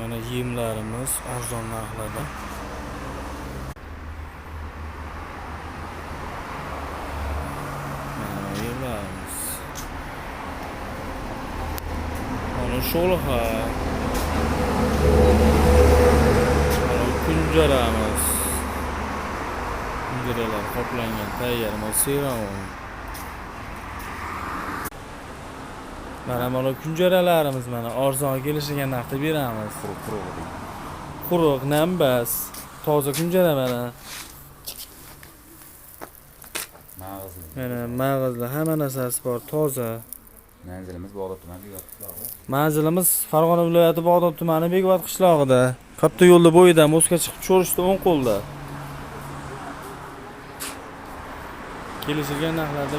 Mana yemlarimiz arzon narxlarda. Mana yemlarimiz. Mana sho'lxa. Mana kunjaramiz. Kunjaralar qoplangan tayyor seron. Mana kunjaralarimiz mana arzon kelishiga narxda beramiz. Quruq, nambas, toza kunjara mana. Mana mag'izli hamma narsasi bor, toza. Manzilimiz Bog'dod tumani Beg'ot qishlog'i. Manzilimiz Farg'ona viloyati Bog'dod tumani Beg'ot qishlog'ida. Katta yo'lda bo'yida, Moskva chiqib cho'rishda o'ng qo'lda. Kelishilgan narxlarda